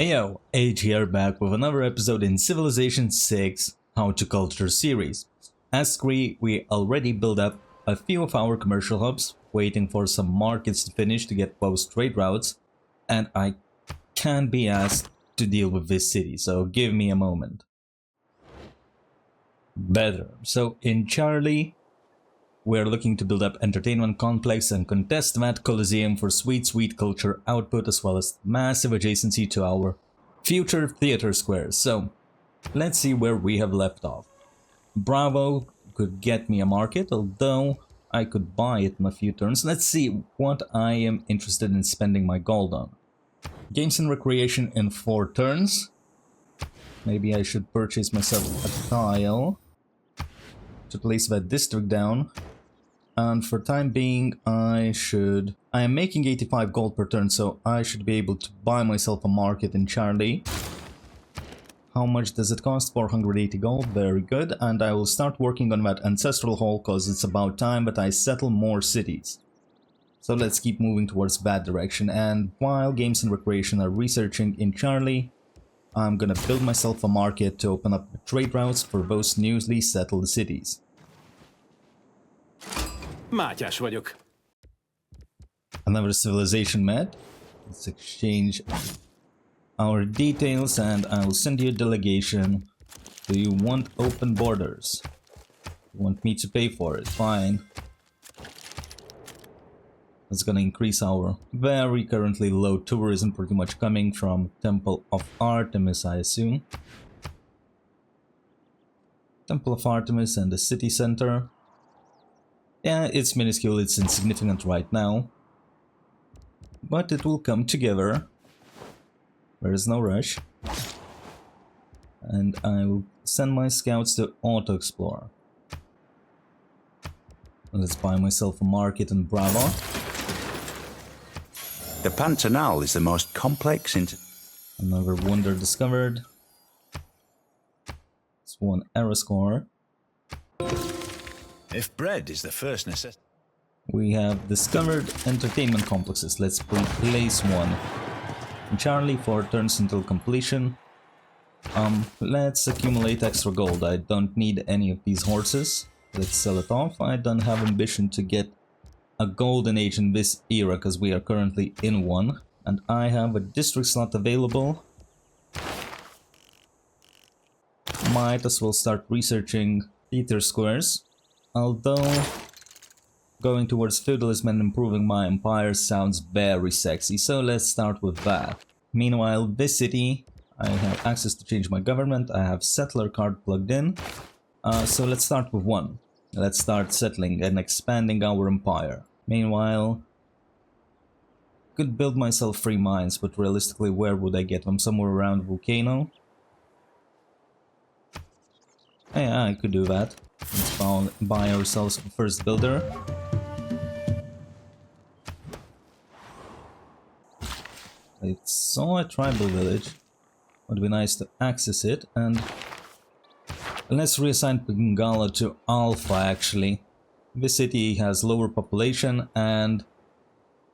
Heyo, Age here, back with another episode in Civilization 6 How to Culture series. As we already built up a few of our commercial hubs, waiting for some markets to finish to get post trade routes, and I can't be asked to deal with this city, so give me a moment. Better. So in Charlie, we're looking to build up entertainment complex and contest that Coliseum for sweet culture output, as well as massive adjacency to our future theater squares. So let's see where we have left off. Bravo could get me a market, although I could buy it in a few turns. Let's see what I am interested in spending my gold on. Games and recreation in 4 turns. Maybe I should purchase myself a tile to place that district down. And for time being, I am making 85 gold per turn, so I should be able to buy myself a market in Charlie. How much does it cost? 480 gold, very good. And I will start working on that ancestral hall, because it's about time that I settle more cities. So let's keep moving towards that direction. And while games and recreation are researching in Charlie, I'm gonna build myself a market to open up the trade routes for those newly settled cities. Mátyás vagyok. Another civilization met. Let's exchange our details and I will send you a delegation. Do you want open borders? You want me to pay for it? Fine. That's gonna increase our very currently low tourism, pretty much coming from Temple of Artemis, I assume. Temple of Artemis and the city center. Yeah, it's minuscule, it's insignificant right now. But it will come together. There is no rush. And I will send my scouts to auto-explore. Let's buy myself a market in Bravo. The Pantanal is the most complex Another wonder discovered. It's one error score. If bread is the first necessity. We have discovered entertainment complexes. Let's place one. In Charlie, 4 turns until completion. Let's accumulate extra gold. I don't need any of these horses. Let's sell it off. I don't have ambition to get a golden age in this era, because we are currently in one. And I have a district slot available. Might as well start researching theater squares. Although going towards feudalism and improving my empire sounds very sexy, so let's start with that. Meanwhile, this city, I have access to change my government, I have settler card plugged in, so let's start with one. Let's start settling and expanding our empire. Meanwhile, could build myself 3 mines, but realistically, where would I get them? Somewhere around Volcano? Yeah, I could do that. Let's buy ourselves the first builder. I saw a tribal village. Would be nice to access it, and let's reassign Pingala to Alpha actually. This city has lower population and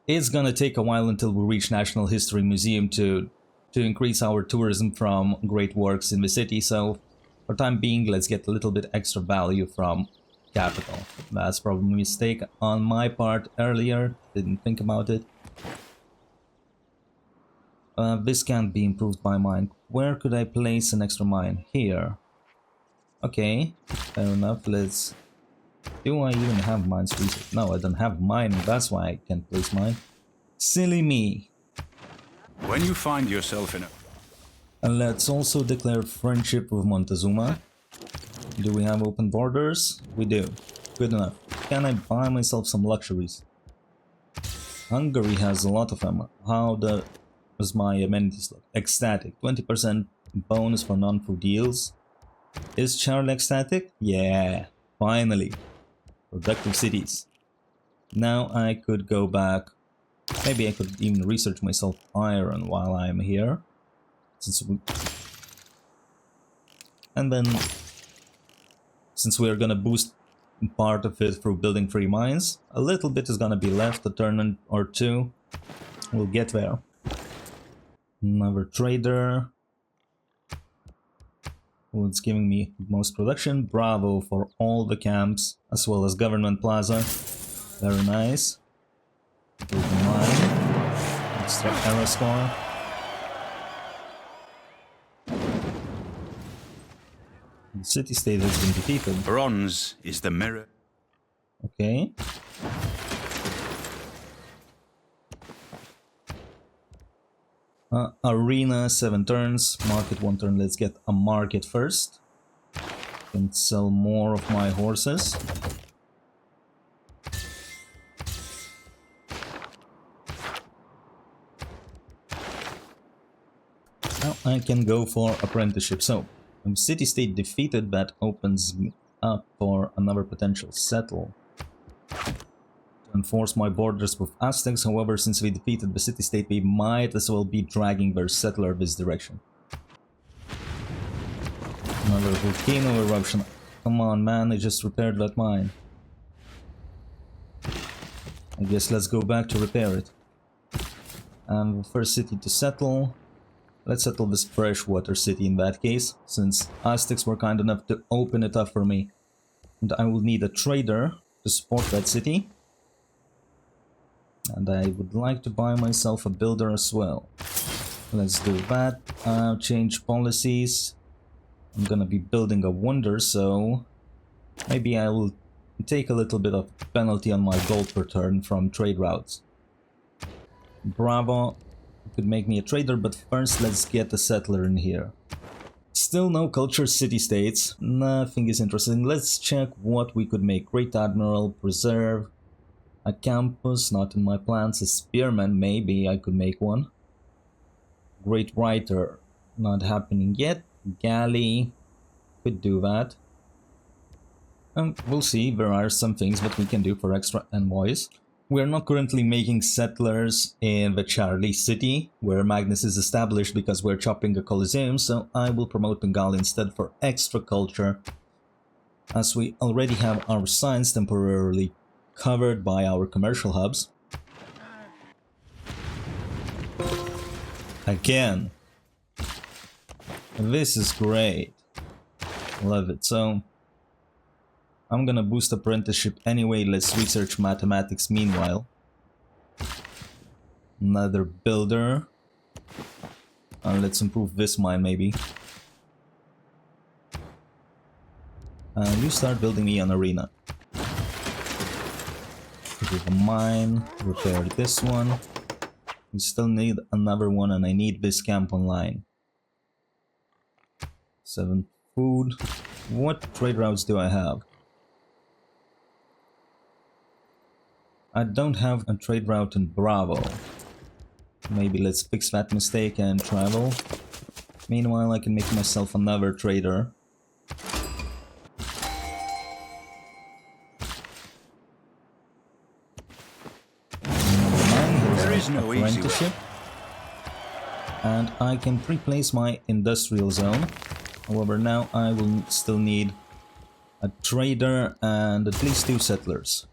it's gonna take a while until we reach National History Museum to increase our tourism from great works in the city, so for time being, let's get a little bit extra value from capital. That's probably a mistake on my part earlier, didn't think about it. This can't be improved by mine. Where could I place an extra mine? Here. Okay, fair enough, let's... Do I even have mines research? No, I don't have mine, that's why I can't place mine. Silly me. When you find yourself in a... And let's also declare friendship with Montezuma. Do we have open borders? We do. Good enough. Can I buy myself some luxuries? Hungary has a lot of them. How does my amenities look? Ecstatic. 20% bonus for non-food deals. Is Charlie ecstatic? Yeah. Finally. Productive cities. Now I could go back. Maybe I could even research myself iron while I'm here. And then, since we're gonna boost part of it through building 3 mines, a little bit is gonna be left, a turn or two. We'll get there. Another trader. Who's giving me most production? Bravo for all the camps, as well as government plaza. Very nice. Build a mine. Extra error score. The city-state has been defeated. Bronze is the mirror. Okay. Arena, 7 turns. Market, 1 turn. Let's get a market first. Can sell more of my horses. Now I can go for apprenticeship. So, city-state defeated, that opens me up for another potential settle. To enforce my borders with Aztecs, however, since we defeated the city-state, we might as well be dragging their settler this direction. Another volcano eruption. Come on, man, I just repaired that mine. I guess let's go back to repair it. And the first city to settle. Let's settle this freshwater city in that case, since Aztecs were kind enough to open it up for me. And I will need a trader to support that city. And I would like to buy myself a builder as well. Let's do that. Change policies. I'm gonna be building a wonder, so maybe I will take a little bit of penalty on my gold per turn from trade routes. Bravo. Could make me a trader, but first let's get a settler in here. Still no culture city-states, nothing is interesting. Let's check what we could make. Great Admiral, Preserve, a campus, not in my plans. A spearman, maybe I could make one. Great Writer, not happening yet. Galley, could do that. We'll see, there are some things that we can do for extra envoys. We're not currently making settlers in the Charlie city, where Magnus is established because we're chopping a Coliseum, so I will promote Bengal instead for extra culture, as we already have our signs temporarily covered by our commercial hubs. Again. This is great. Love it. So I'm gonna boost apprenticeship anyway. Let's research mathematics meanwhile. Another builder. Let's improve this mine maybe. And you start building me an arena. Do a mine, repair this one. We still need another one and I need this camp online. 7 food. What trade routes do I have? I don't have a trade route in Bravo. Maybe let's fix that mistake and travel. Meanwhile, I can make myself another trader. There is no easy way. And I can replace my industrial zone. However, now I will still need a trader and at least 2 settlers.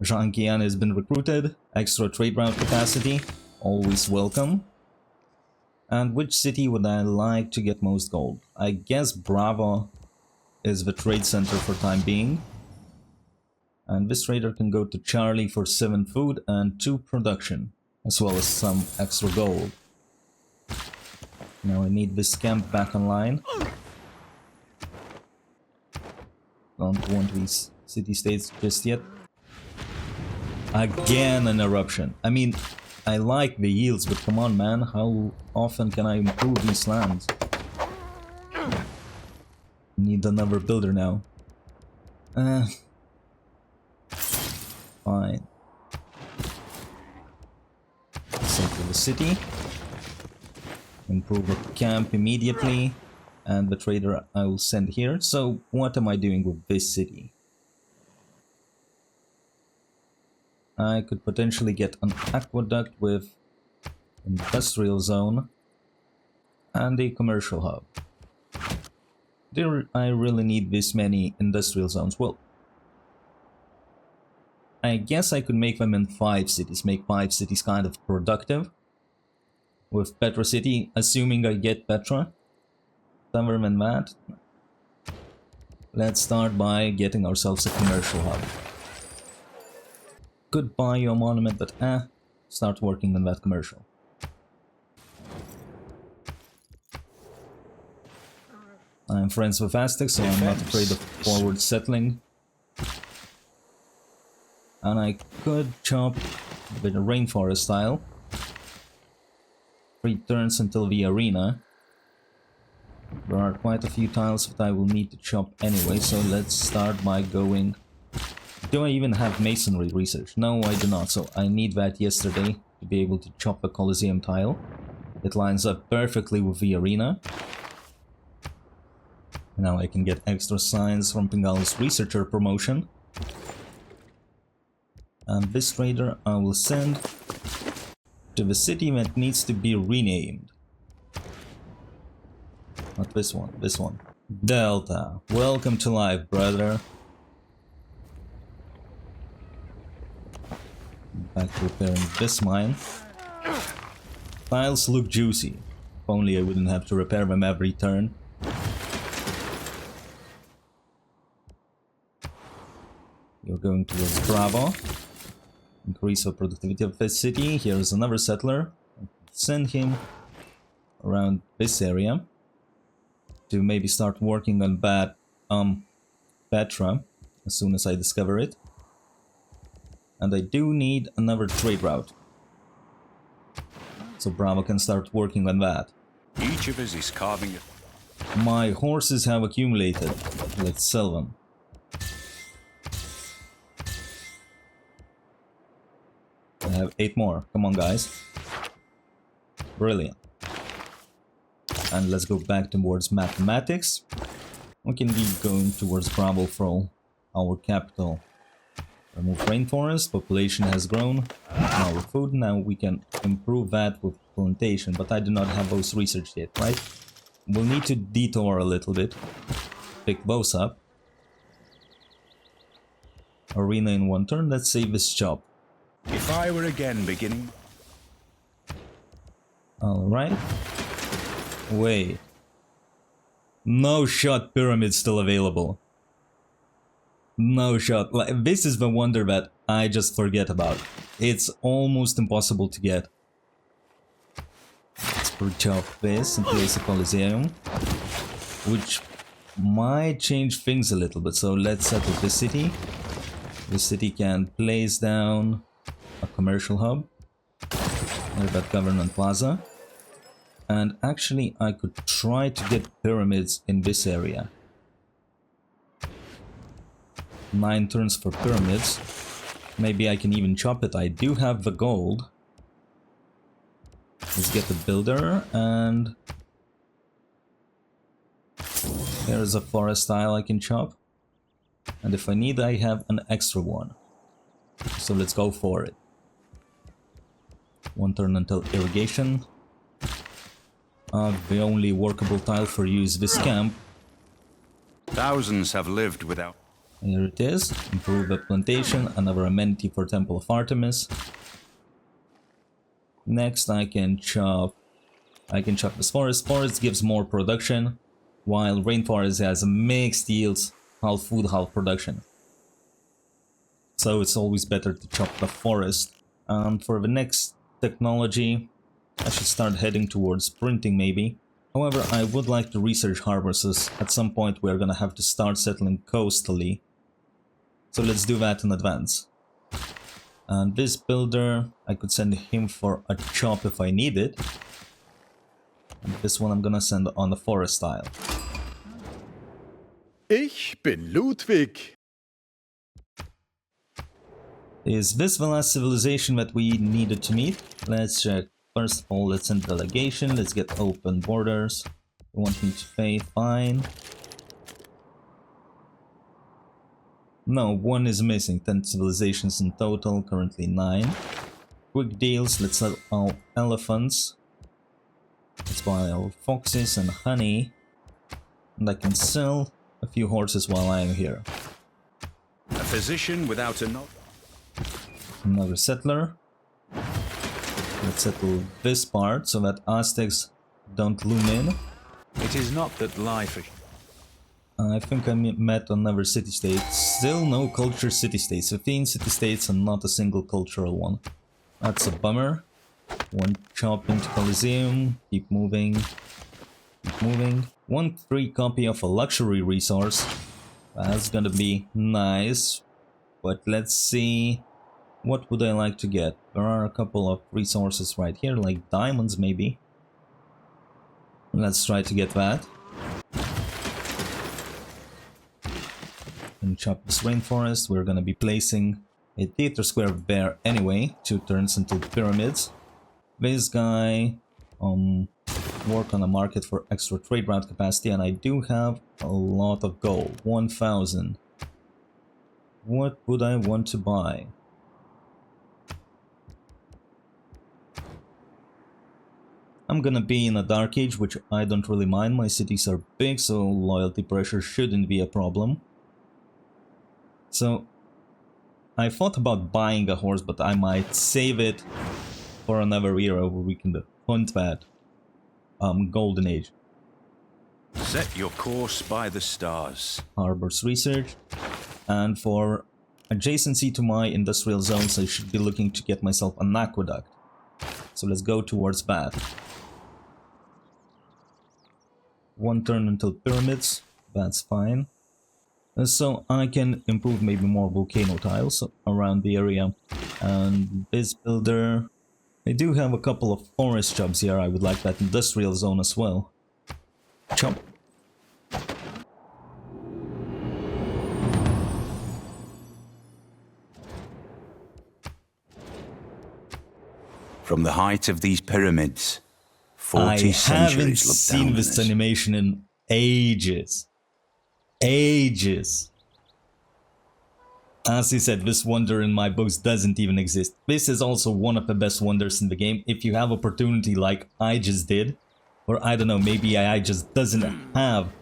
Jean Kian has been recruited. Extra trade route capacity, always welcome. And which city would I like to get most gold? I guess Bravo is the trade center for time being. And this trader can go to Charlie for 7 food and 2 production, as well as some extra gold. Now I need this camp back online. Don't want these city-states just yet. Again an eruption. I mean, I like the yields, but come on, man. How often can I improve these lands? Need another builder now. Fine. Settle the city. Improve a camp immediately. And the trader I will send here. So, what am I doing with this city? I could potentially get an aqueduct with industrial zone and a commercial hub. Do I really need this many industrial zones? Well, I guess I could make them in 5 cities, make 5 cities kind of productive. With Petra City, assuming I get Petra. Somewhere in that. Let's start by getting ourselves a commercial hub. Could buy you a monument, but start working on that commercial. I'm friends with Aztec, so I'm not afraid of forward settling. And I could chop with a rainforest style. 3 turns until the arena. There are quite a few tiles that I will need to chop anyway, so let's start by going... Do I even have masonry research? No, I do not, so I need that yesterday to be able to chop the Colosseum tile. It lines up perfectly with the arena. Now I can get extra signs from Pingal's researcher promotion. And this trader I will send to the city that needs to be renamed. Not this one, this one. Delta, welcome to life, brother. Back to repairing this mine. Tiles look juicy. If only I wouldn't have to repair them every turn. You're going towards Bravo. Increase the productivity of this city. Here is another settler. Send him around this area to maybe start working on that Petra as soon as I discover it. And I do need another trade route, so Bravo can start working on that. Each of us is carving it. My horses have accumulated. Let's sell them. I have 8 more. Come on, guys. Brilliant. And let's go back towards mathematics. We can be going towards Bravo for our capital. Remove rainforest, population has grown. Now with food, now we can improve that with plantation, but I do not have those researched yet, right? We'll need to detour a little bit. Pick those up. Arena in 1 turn, let's save this job. If I were again beginning... Alright. Wait. No shot pyramid still available. No shot. Like, this is the wonder that I just forget about. It's almost impossible to get. Let's chop this and place a Coliseum, which might change things a little bit. So let's settle this city. This city can place down a commercial hub near that government plaza. And actually I could try to get pyramids in this area. 9 turns for pyramids. Maybe I can even chop it. I do have the gold. Let's get the builder, and there's a forest tile I can chop. And if I need, I have an extra one. So let's go for it. 1 turn until irrigation. The only workable tile for you is this camp. Thousands have lived without... Here it is. Improve the plantation, another amenity for Temple of Artemis. Next I can chop this forest. Forest gives more production, while rainforest has mixed yields, half food, half production. So it's always better to chop the forest. For the next technology, I should start heading towards printing maybe. However, I would like to research harbors, as at some point we're gonna have to start settling coastally. So let's do that in advance. And this builder, I could send him for a chop if I need it. And this one I'm gonna send on the forest tile. Ich bin Ludwig. Is this the last civilization that we needed to meet? Let's check. First of all, let's send delegation. Let's get open borders. You want me to pay? Fine. No, 1 is missing. 10 civilizations in total, currently 9. Quick deals, let's sell our elephants. Let's buy our foxes and honey. And I can sell a few horses while I am here. A physician without a knowledge. Another settler. Let's settle this part so that Aztecs don't loom in. It is not that life is... I think I met another city-state. Still no culture city-states. 15 city-states and not a single cultural one. That's a bummer. One chop into Coliseum. Keep moving. Keep moving. One free copy of a luxury resource. That's gonna be nice. But let's see. What would I like to get? There are a couple of resources right here, like diamonds maybe. Let's try to get that. And chop this rainforest. We're gonna be placing a theater square there anyway. 2 turns until pyramids. This guy work on a market for extra trade route capacity, and I do have a lot of gold. 1,000. What would I want to buy? I'm gonna be in a dark age, which I don't really mind. My cities are big, so loyalty pressure shouldn't be a problem. So I thought about buying a horse, but I might save it for another era where we can hunt that golden age. Set your course by the stars. Harbors research. And for adjacency to my industrial zones, I should be looking to get myself an aqueduct. So let's go towards that. 1 turn until pyramids. That's fine. So I can improve maybe more volcano tiles around the area. And this builder... I do have a couple of forest jobs here. I would like that industrial zone as well. Chop. From the height of these pyramids, 40 I haven't centuries look seen down this on us. animation in ages. Ages. As he said, this wonder in my books doesn't even exist. This is also one of the best wonders in the game. If you have opportunity like I just did, or I don't know, maybe AI just doesn't have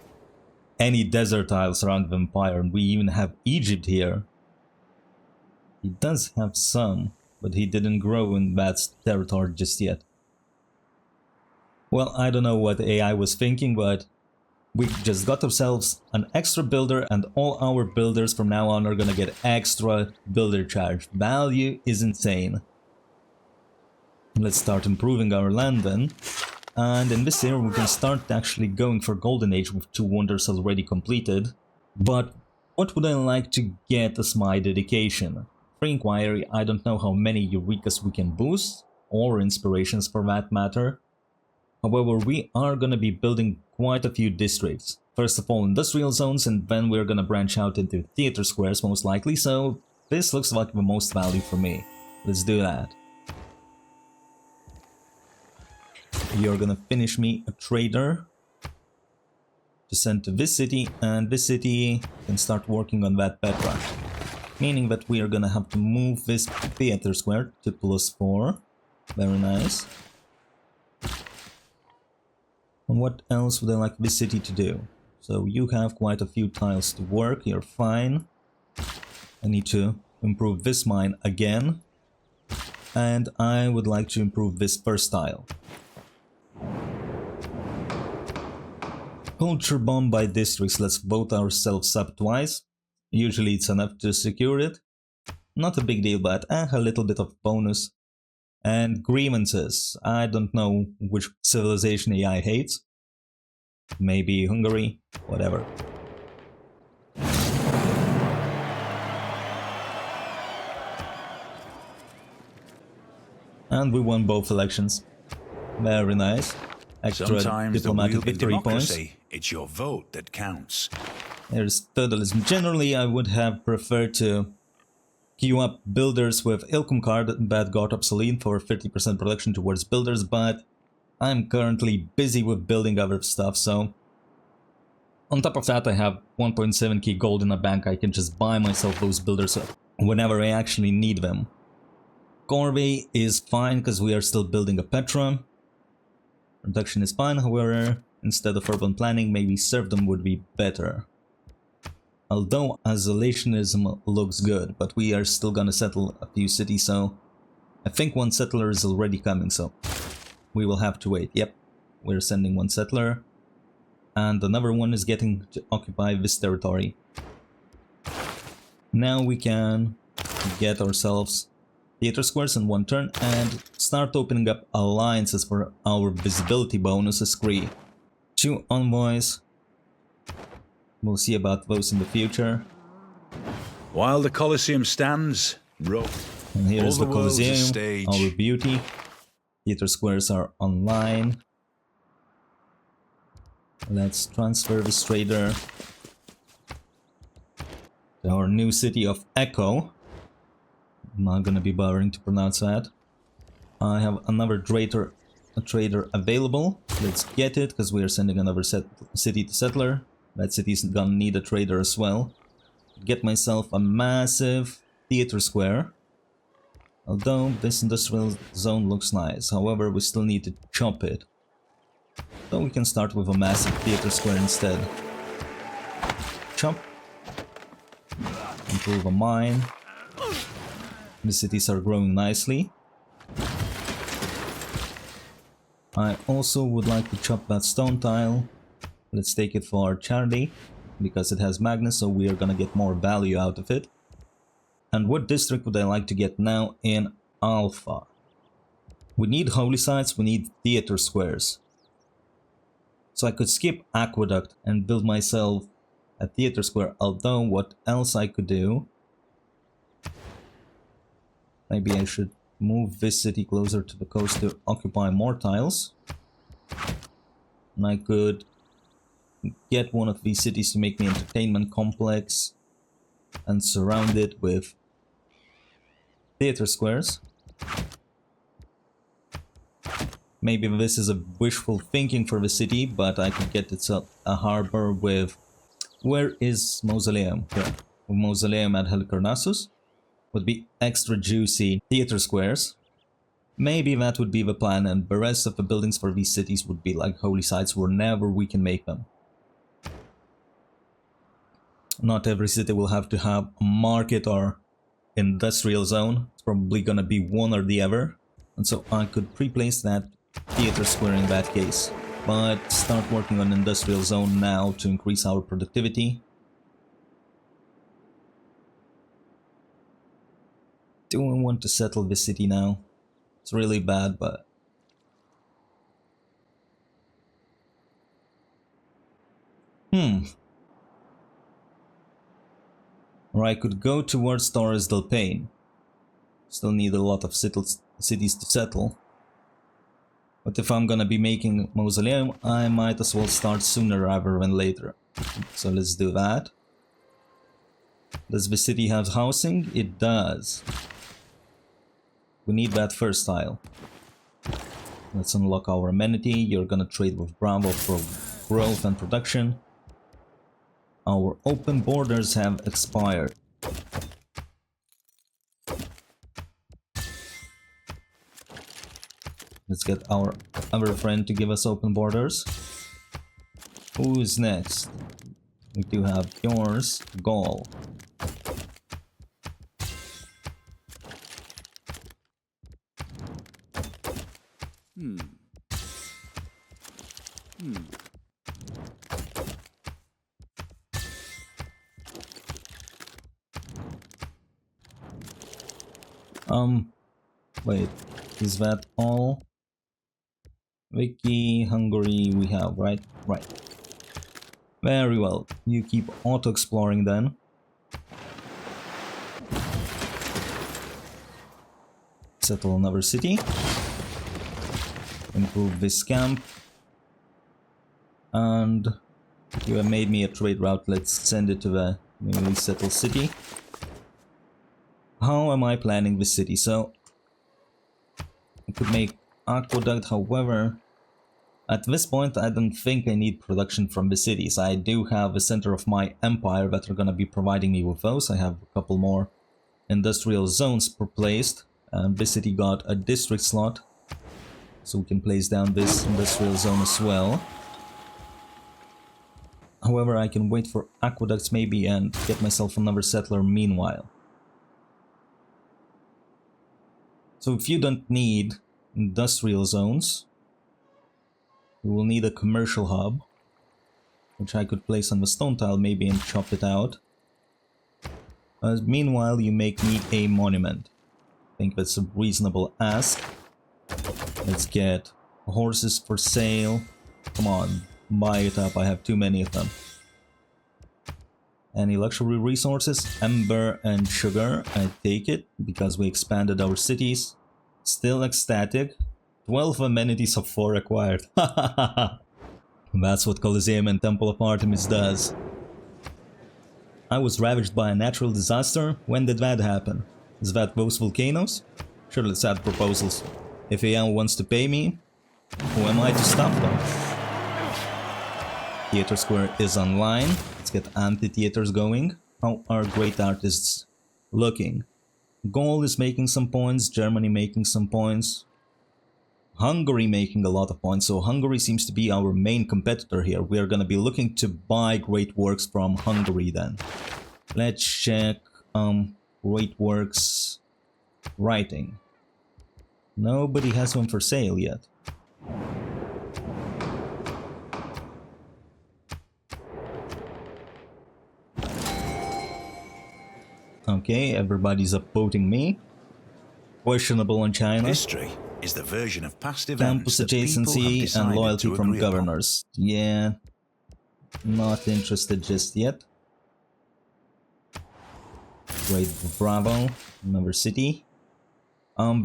any desert tiles around the empire, and we even have Egypt here. He does have some, but he didn't grow in that territory just yet. Well, I don't know what AI was thinking, but we just got ourselves an extra builder, and all our builders from now on are gonna get extra builder charge. Value is insane. Let's start improving our land then. And in this era we can start actually going for Golden Age with 2 wonders already completed. But what would I like to get as my dedication? Free Inquiry, I don't know how many Eurekas we can boost, or Inspirations for that matter. However, we are gonna be building quite a few districts. First of all, industrial zones, and then we're gonna branch out into theater squares most likely, so this looks like the most value for me. Let's do that. You're gonna finish me a trader to send to this city, and this city can start working on that bedrock. Meaning that we are gonna have to move this theater square to +4. Very nice. And what else would I like this city to do? So you have quite a few tiles to work, you're fine. I need to improve this mine again. And I would like to improve this first tile. Culture bomb by districts, let's vote ourselves up twice. Usually it's enough to secure it. Not a big deal, but a little bit of bonus. And grievances. I don't know which civilization AI hates. Maybe Hungary, whatever. And we won both elections. Very nice. Extra Sometimes diplomatic in victory points. democracy, it's your vote that counts. There's feudalism. Generally, I would have preferred to queue up builders with Ilkum card that got obsolete for 50% production towards builders, but I'm currently busy with building other stuff, so... On top of that, I have 1.7k gold in a bank. I can just buy myself those builders whenever I actually need them. Corvey is fine, because we are still building a Petra. Production is fine, however, instead of urban planning, maybe serfdom would be better. Although isolationism looks good, but we are still gonna settle a few cities, so I think one settler is already coming, so we will have to wait. Yep, we're sending one settler, and another one is getting to occupy this territory. Now we can get ourselves theater squares in one turn and start opening up alliances for our visibility bonuses. 2 envoys. We'll see about those in the future. While the Colosseum stands, And here's all the the world's a Coliseum, stage. our beauty. Theater squares are online. Let's transfer this trader to our new city of Echo. I'm not gonna be bothering to pronounce that. I have another trader available. Let's get it, because we are sending another city to settler. That city's gonna need a trader as well. Get myself a massive theater square. Although this industrial zone looks nice, however we still need to chop it. So we can start with a massive theater square instead. Chop. Improve a mine. The cities are growing nicely. I also would like to chop that stone tile. Let's take it for charity, because it has magnets, so we are gonna get more value out of it. And what district would I like to get now in Alpha? We need holy sites, we need theater squares. So I could skip Aqueduct and build myself a theater square, although what else I could do? Maybe I should move this city closer to the coast to occupy more tiles. And I could get one of these cities to make me entertainment complex and surround it with theater squares. Maybe this is a wishful thinking for the city, but I could get itself a harbor with... Where is Mausoleum? Here. Mausoleum at Halicarnassus would be extra juicy theater squares. Maybe that would be the plan, and the rest of the buildings for these cities would be like holy sites whenever we can make them. Not every city will have to have a market or industrial zone. It's probably gonna be one or the other. And so I could pre-place that theater square in that case. But start working on industrial zone now to increase our productivity. Do I want to settle this city now? It's really bad, but... Or I could go towards Torres del Paine. Still need a lot of cities to settle. But if I'm gonna be making Mausoleum, I might as well start sooner rather than later. So let's do that. Does the city have housing? It does. We need that first tile. Let's unlock our amenity. You're gonna trade with Bravo for growth and production. Our open borders have expired. Let's get our other friend to give us open borders. Who's next? We do have yours, Gaul. Wait, is that all? Wiki, Hungary we have, right? Right. Very well. You keep auto-exploring then. Settle another city. Improve this camp. And you have made me a trade route. Let's send it to the newly settled city. How am I planning this city? So I could make Aqueduct, however, at this point I don't think I need production from the cities. I do have a center of my empire that are gonna be providing me with those. I have a couple more industrial zones placed, and this city got a district slot, so we can place down this industrial zone as well. However, I can wait for aqueducts maybe and get myself another settler meanwhile. So if you don't need industrial zones, you will need a commercial hub, which I could place on the stone tile maybe and chop it out. Meanwhile, you make me a monument. I think that's a reasonable ask. Let's get horses for sale. Come on, buy it up, I have too many of them. Any luxury resources? Ember and sugar, I take it, because we expanded our cities. Still ecstatic. 12 amenities of 4 acquired. That's what Colosseum and Temple of Artemis does. I was ravaged by a natural disaster. When did that happen? Is that those volcanoes? Sure, let's add proposals. If AL wants to pay me, who am I to stop them? Theater Square is online. Let's get amphitheaters going. How are great artists looking? Gaul is making some points, Germany making some points. Hungary making a lot of points, so Hungary seems to be our main competitor here. We are gonna be looking to buy great works from Hungary then. Let's check great works writing. Nobody has one for sale yet. Okay, everybody's upvoting me. Questionable on China. History is the version of past events Campus that people have adjacency and decided loyalty to from agree upon. governors. Yeah, not interested just yet. Great Bravo, another city.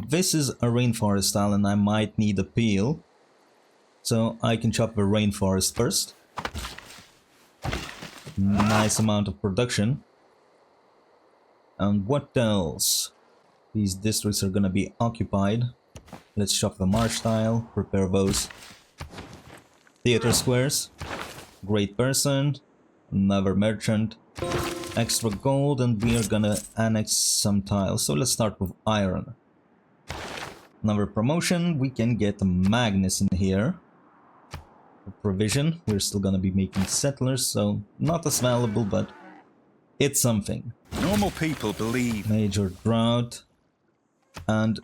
This is a rainforest island. I might need a peel, so I can chop the rainforest first. Nice amount of production. And what else? These districts are gonna be occupied. Let's chop the marsh tile, prepare those. Theater squares. Great person. Another merchant. Extra gold, and we are gonna annex some tiles. So let's start with iron. Another promotion. We can get Magnus in here. For provision. We're still gonna be making settlers, so not as valuable, but it's something. Normal people believe Major drought. And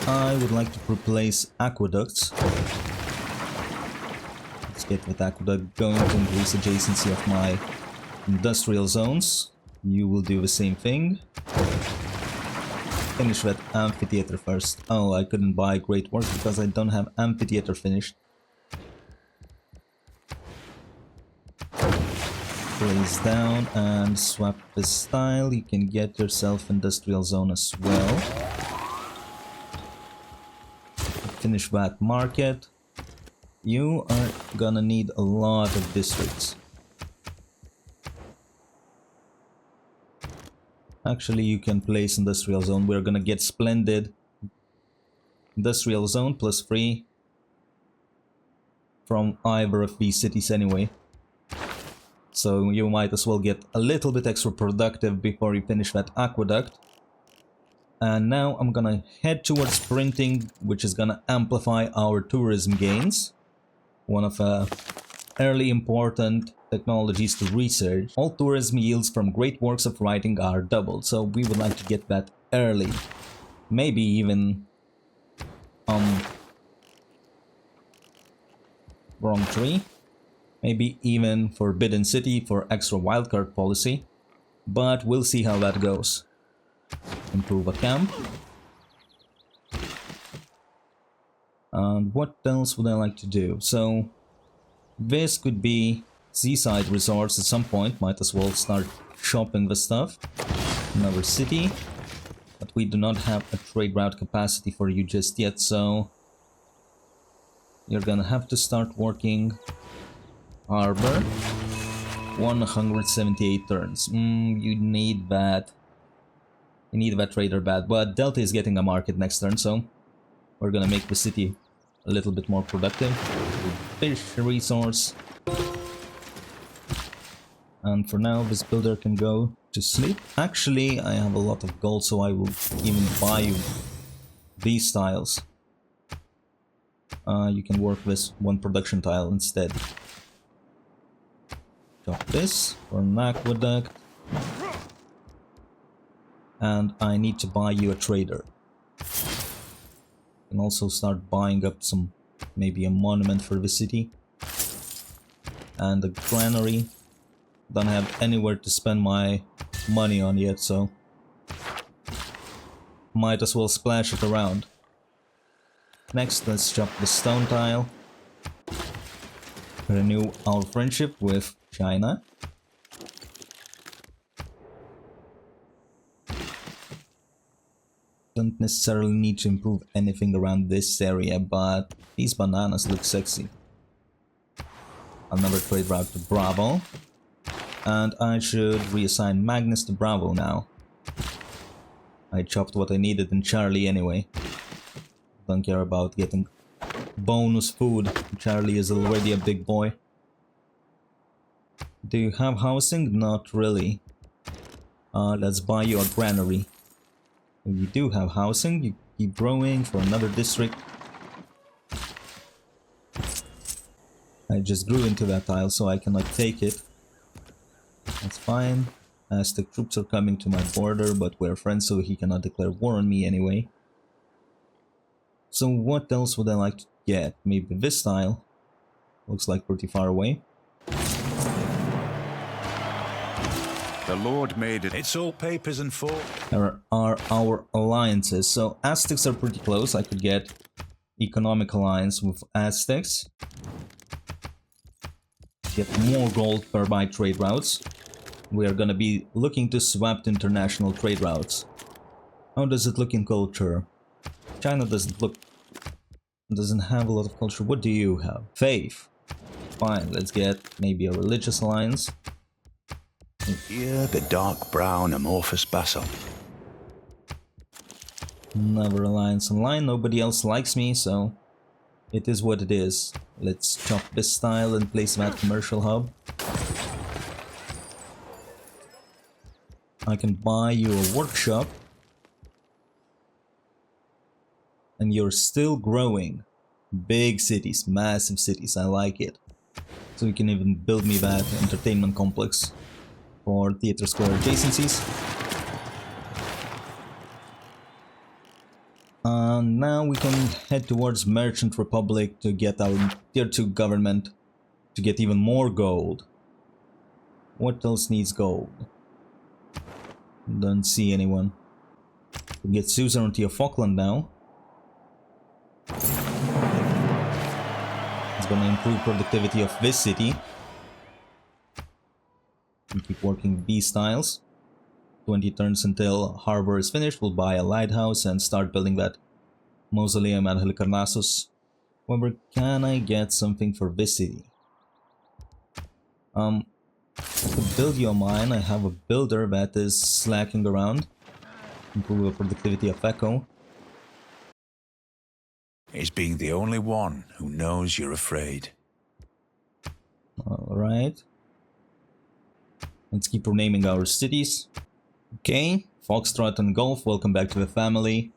I would like to replace aqueducts. Let's get with aqueduct going to increase adjacency of my industrial zones. You will do the same thing. Finish that amphitheater first. Oh, I couldn't buy great works because I don't have amphitheater finished. Place down and swap this style. You can get yourself industrial zone as well. Finish that market. You are gonna need a lot of districts. Actually, you can place industrial zone. We're gonna get splendid industrial zone +3 from either of these cities anyway. So you might as well get a little bit extra productive before you finish that aqueduct. And now I'm gonna head towards printing, which is gonna amplify our tourism gains. One of the early important technologies to research. All tourism yields from great works of writing are doubled, so we would like to get that early. Maybe even wrong tree. Maybe even Forbidden City for extra wildcard policy. But we'll see how that goes. Improve a camp. And what else would I like to do? So this could be seaside resorts at some point. Might as well start shopping the stuff. Another city. But we do not have a trade route capacity for you just yet, so you're gonna have to start working harbor. 178 turns. You need that. You need that trader bad. But Delta is getting a market next turn, so we're gonna make the city a little bit more productive. Fish resource. And for now, this builder can go to sleep. Actually, I have a lot of gold, so I will even buy you these tiles. You can work with one production tile instead. Chop this for an aqueduct. And I need to buy you a trader. And also start buying up some, maybe a monument for the city. And a granary. Don't have anywhere to spend my money on yet, so might as well splash it around. Next, let's chop the stone tile. Renew our friendship with China. Don't necessarily need to improve anything around this area, but these bananas look sexy. Another trade route to Bravo. And I should reassign Magnus to Bravo now. I chopped what I needed in Charlie anyway. Don't care about getting bonus food. Charlie is already a big boy. Do you have housing? Not really. Let's buy you a granary. You do have housing. You keep growing for another district. I just grew into that tile, so I cannot take it. That's fine. Aztec troops are coming to my border, but we're friends, so he cannot declare war on me anyway. So what else would I like to get? Maybe this tile. Looks like pretty far away. The Lord made it. It's all papers and fork. There are our alliances. So Aztecs are pretty close. I could get economic alliance with Aztecs. Get more gold per buy trade routes. We are gonna be looking to swap to international trade routes. How does it look in culture? China doesn't have a lot of culture. What do you have? Faith. Fine, let's get maybe a religious alliance. Here, the dark brown amorphous basalt. Another alliance online. Nobody else likes me, so it is what it is. Let's chop this tile and place that commercial hub. I can buy you a workshop. And you're still growing. Big cities, massive cities, I like it. So you can even build me that entertainment complex for Theatre Square adjacencies. Now we can head towards Merchant Republic to get our tier 2 government to get even more gold. What else needs gold? Don't see anyone. We get suzerainty of Falkland now. It's gonna improve productivity of this city. We keep working these tiles. 20 turns until harbor is finished. We'll buy a lighthouse and start building that mausoleum at Halicarnassus. However, can I get something for this city? I could build you a mine. I have a builder that is slacking around. Improve the productivity of Echo. Is being the only one who knows you're afraid. Alright. Let's keep renaming our cities. Okay, Foxtrot and Golf, welcome back to the family.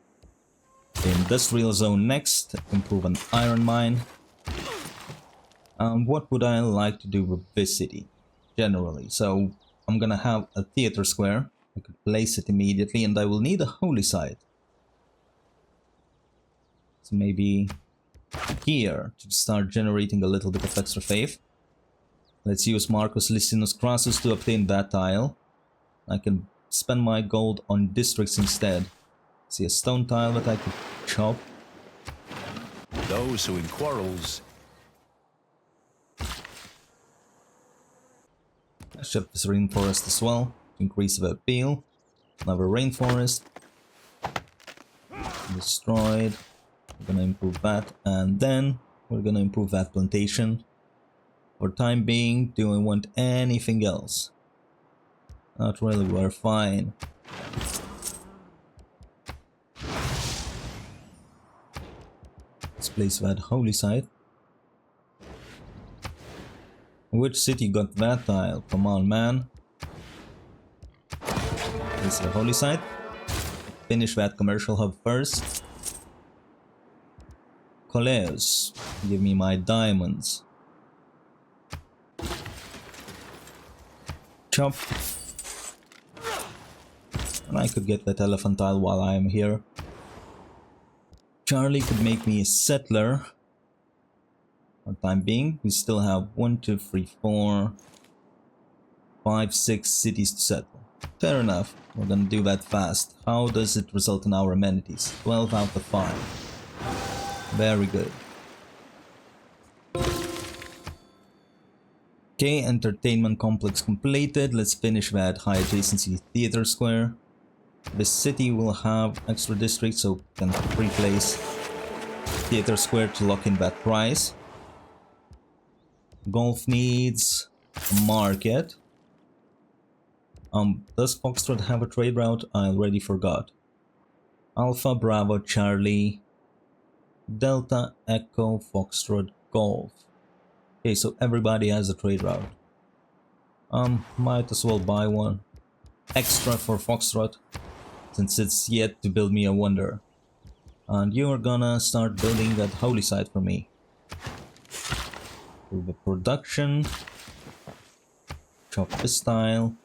The industrial zone next, improve an iron mine. What would I like to do with this city, generally? So, I'm gonna have a theater square. I could place it immediately, and I will need a holy site. So maybe here, to start generating a little bit of extra faith. Let's use Marcus Licinus Crassus to obtain that tile. I can spend my gold on districts instead. See a stone tile that I could chop. Those who in quarrels. I shove this rainforest as well to increase the appeal. Another rainforest. Destroyed. We're gonna improve that, and then we're gonna improve that plantation. For time being, do I want anything else? Not really, we're fine. Let's place that holy site. Which city got that tile? Come on, man. Place the holy site. Finish that commercial hub first. Coleus, give me my diamonds. chop. And I could get that elephant tile while I am here. Charlie could make me a settler. For the time being, we still have 1, 2, 3, 4, 5, 6 cities to settle. Fair enough, we're gonna do that fast. How does it result in our amenities? 12 out of 5. Very good. Okay, entertainment complex completed. Let's finish that high adjacency theater square. This city will have extra districts, so we can replace theater square to lock in that price. Golf needs a market. Does Foxtrot have a trade route? I already forgot. Alpha, Bravo, Charlie, Delta, Echo, Foxtrot, Golf. Okay, so everybody has a trade route. Might as well buy one extra for Foxtrot, since it's yet to build me a wonder. And you're gonna start building that holy site for me. Do the production. Chop this tile.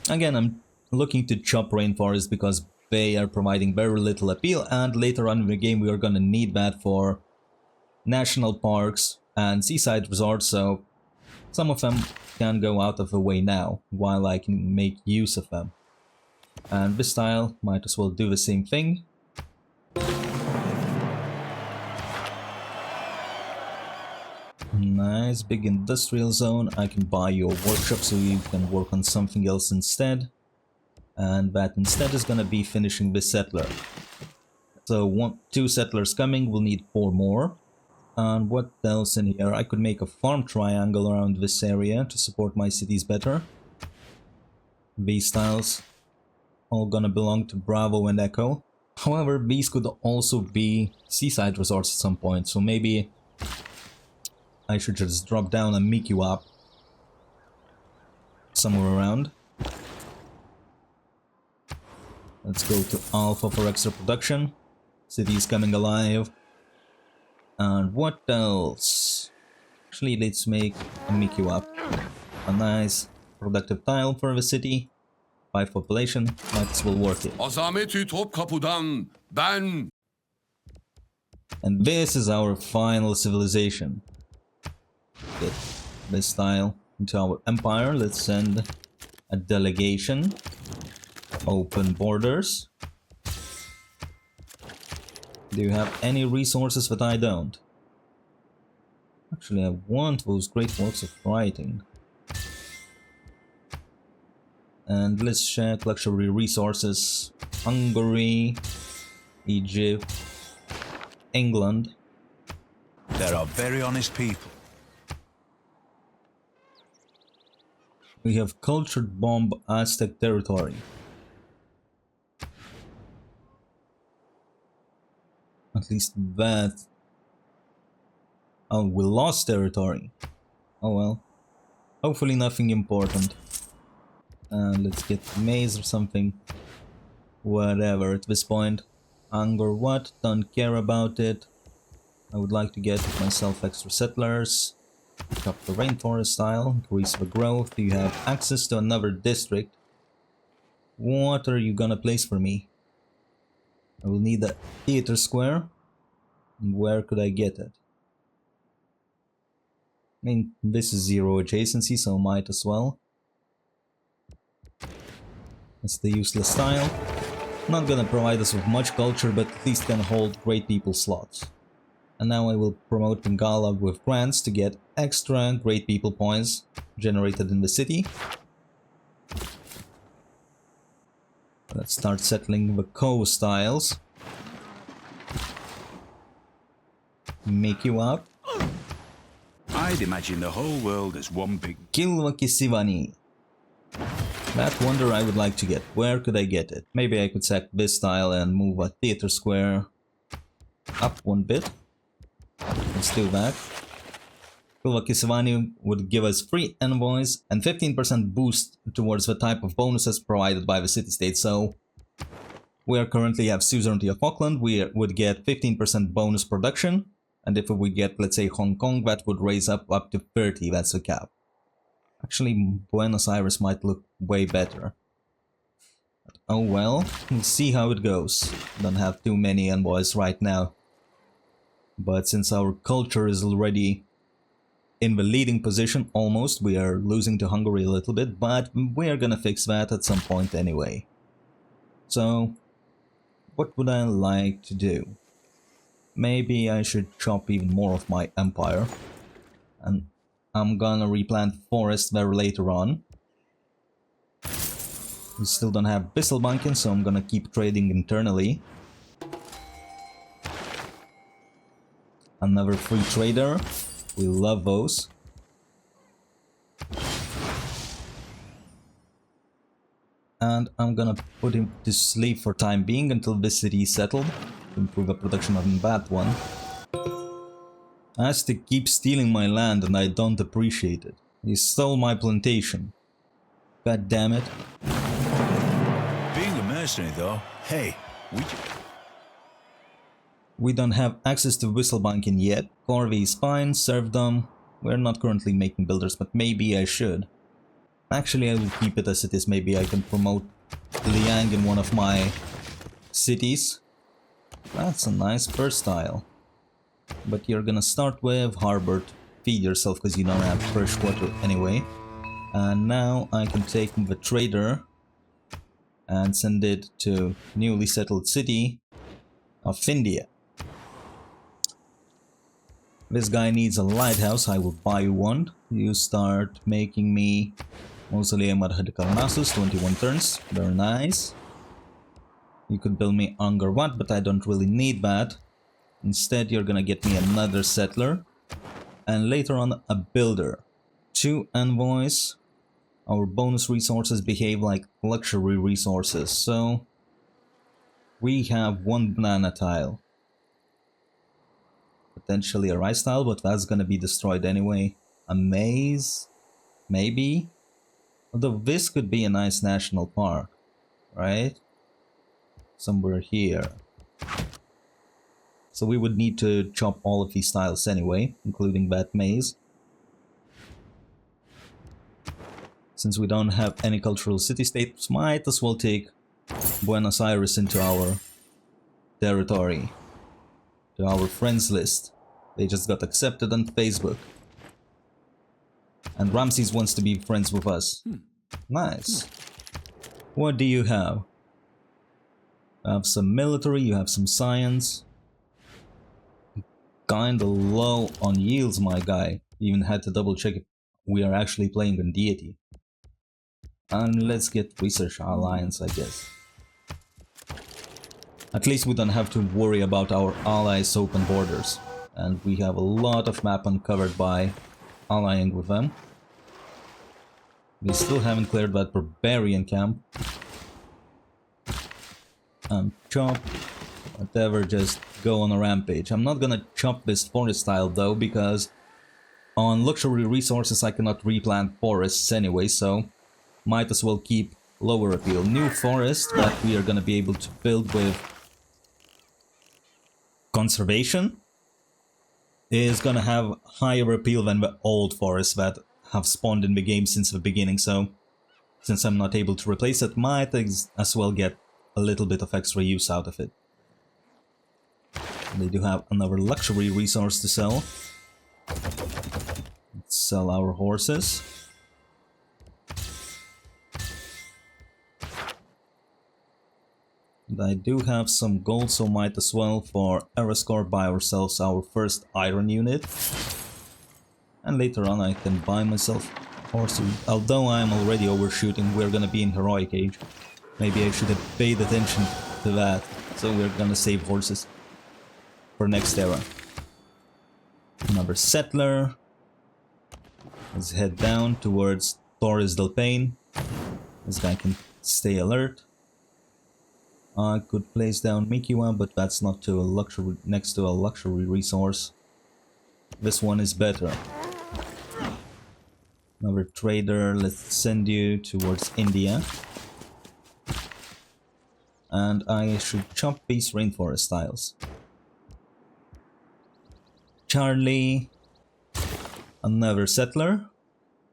Again, I'm looking to chop rainforest because they are providing very little appeal, and later on in the game we are gonna need that for national parks and seaside resorts, so some of them can go out of the way now while I can make use of them. And this tile might as well do the same thing. Nice big industrial zone. I can buy your workshop so you can work on something else instead, and that instead is gonna be finishing this settler. So 2 settlers coming, we'll need 4 more. And what else in here? I could make a farm triangle around this area to support my cities better. These tiles all gonna belong to Bravo and Echo. However, these could also be seaside resorts at some point, so maybe I should just drop down and make you up somewhere around. Let's go to Alpha for extra production. Cities coming alive. And what else? Actually, let's make you up a nice productive tile for the city. 5 population, might as well work it. Azameti Topkapı'dan ben. And this is our final civilization. Get this tile into our empire. Let's send a delegation. Open borders. Do you have any resources that I don't? Actually, I want those great works of writing. And let's check luxury resources. Hungary, Egypt, England. There are very honest people. We have cultured bomb Aztec territory. At least that. Oh, we lost territory. Oh well. Hopefully nothing important. Let's get maize or something. Whatever at this point. Hunger what? Don't care about it. I would like to get myself extra settlers. Chop the rainforest tile. Increase the growth. You have access to another district. What are you gonna place for me? I will need a theater square. And where could I get it? I mean, this is 0 adjacency, so might as well. It's the useless tile. Not gonna provide us with much culture, but at least can hold great people slots. And now I will promote Bengala with grants to get extra great people points generated in the city. Let's start settling the coast tiles. Make you up. I'd imagine the whole world as one big... Kilvakisivani. That wonder I would like to get. Where could I get it? Maybe I could sack this tile and move a theater square up 1 bit. Let's do that. Kilvakisivani would give us free envoys and 15% boost towards the type of bonuses provided by the city-state. So we are currently have suzerainty of Auckland. We would get 15% bonus production. And if we get, let's say, Hong Kong, that would raise up to 30. That's the cap. Actually, Buenos Aires might look way better. But oh well, we'll see how it goes. Don't have too many envoys right now. But since our culture is already in the leading position, almost, we are losing to Hungary a little bit, but we are gonna fix that at some point anyway. So, what would I like to do? Maybe I should chop even more of my empire. And I'm gonna replant forest there later on. We still don't have Bisselbanken, so I'm gonna keep trading internally. Another free trader. We love those. And I'm gonna put him to sleep for time being until this city is settled. To improve the production on that one. Aztec keeps stealing my land and I don't appreciate it. He stole my plantation. God damn it. Being a mercenary, though, hey, we don't have access to Whistlebanking yet. Corvey is fine, serfdom. We're not currently making builders, but maybe I should. Actually, I will keep it as it is. Maybe I can promote Liang in one of my cities. That's a nice first tile. But you're gonna start with harbor to feed yourself because you don't have fresh water anyway. And now I can take the trader and send it to newly settled city of India. This guy needs a lighthouse, I will buy you one. You start making me Mausoleum at Hadikarnassus, 21 turns, very nice. You could build me Angkor Wat, but I don't really need that. Instead, you're gonna get me another settler. And later on, a builder. 2 envoys. Our bonus resources behave like luxury resources, so... we have 1 banana tile. Potentially a rice tile, but that's gonna be destroyed anyway. A maze? Maybe? Although this could be a nice national park, right? Somewhere here. So we would need to chop all of these tiles anyway, including that maze. Since we don't have any cultural city-states, might as well take Buenos Aires into our territory. To our friends list. They just got accepted on Facebook. And Ramses wants to be friends with us. Nice. What do you have? You have some military, you have some science. Kinda low on yields, my guy. Even had to double check if we are actually playing on Deity. And let's get Research Alliance, I guess. At least we don't have to worry about our allies' open borders. And we have a lot of map uncovered by allying with them. We still haven't cleared that barbarian camp. Chop, whatever, just go on a rampage. I'm not gonna chop this forest tile though, because on luxury resources I cannot replant forests anyway, so might as well keep lower appeal. New forest that we are gonna be able to build with conservation is gonna have higher appeal than the old forests that have spawned in the game since the beginning, so since I'm not able to replace it, might as well get a little bit of extra use out of it. They do have another luxury resource to sell. Let's sell our horses. And I do have some gold, so might as well for Erascore buy ourselves our first iron unit. And later on I can buy myself horses. Although I am already overshooting, we're gonna be in heroic age. Maybe I should have paid attention to that. So we're gonna save horses for next era. Another settler. Let's head down towards Torres del Paine. This guy can stay alert. I could place down Mikiwa, but that's not to a luxury, next to a luxury resource. This one is better. Another trader, let's send you towards India. And I should chop these rainforest tiles. Charlie, another settler.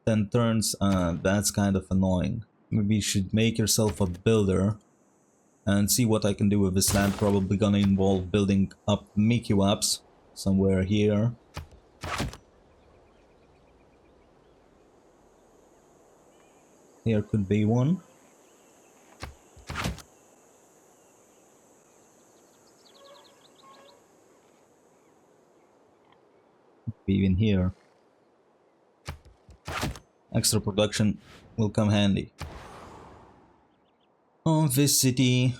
10 turns, that's kind of annoying. Maybe you should make yourself a builder and see what I can do with this land. Probably gonna involve building up Mickey Waps somewhere here. Here could be one. Be in here. Extra production will come handy. On this city,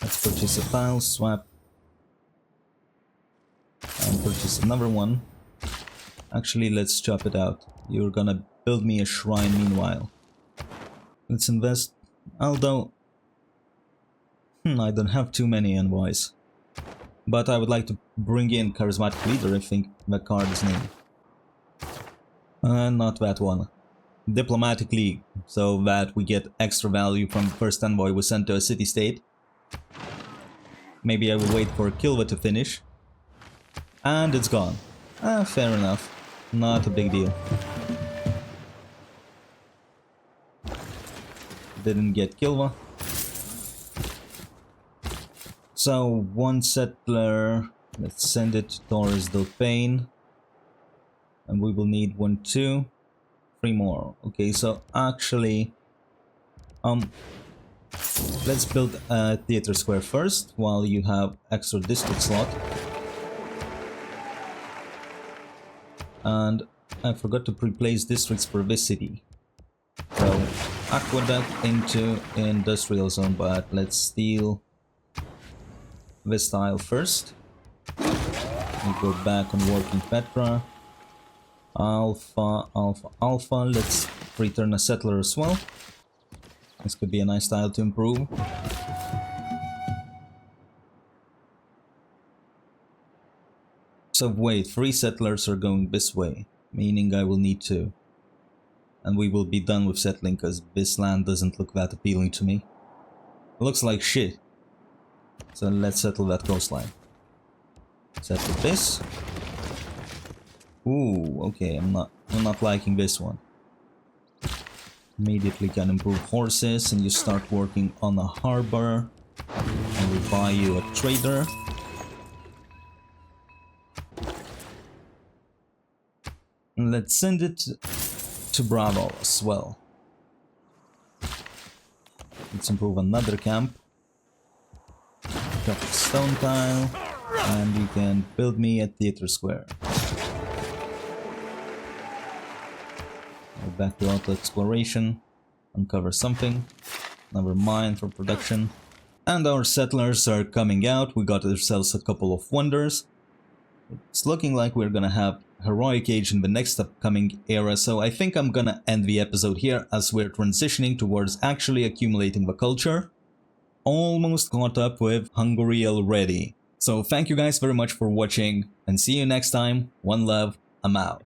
let's purchase a tile, swap, and purchase another one. Actually, let's chop it out. You're gonna build me a shrine meanwhile. Let's invest. Although, I don't have too many envoys. But I would like to bring in Charismatic Leader, I think the card is named. Not that one. Diplomatic League, so that we get extra value from the first envoy we sent to a city-state. Maybe I will wait for Kilva to finish. And it's gone. Fair enough. Not a big deal. Didn't get Kilva. So, one settler, let's send it to Taurus Delphine. And we will need 1, 2, 3 more. Okay, so actually, let's build a theater square first, while you have extra district slot. And I forgot to pre-place districts for this city. So, aqueduct into industrial zone, but let's steal this tile first. We go back on working Petra. Alpha, alpha, alpha. Let's return a settler as well. This could be a nice tile to improve. So wait, 3 settlers are going this way, meaning I will need 2. And we will be done with settling because this land doesn't look that appealing to me. It looks like shit. So let's settle that coastline. Settle this. Ooh, okay, I'm not liking this one. Immediately can improve horses and you start working on a harbor. And we buy you a trader. And let's send it to Bravo as well. Let's improve another camp. Got the stone tile, and you can build me a theater square. Go back to auto exploration, uncover something, another mine for production. And our settlers are coming out. We got ourselves a couple of wonders. It's looking like we're gonna have Heroic Age in the next upcoming era, so I think I'm gonna end the episode here as we're transitioning towards actually accumulating the culture. Almost caught up with Hungary already. So thank you guys very much for watching, and see you next time. One love, I'm out.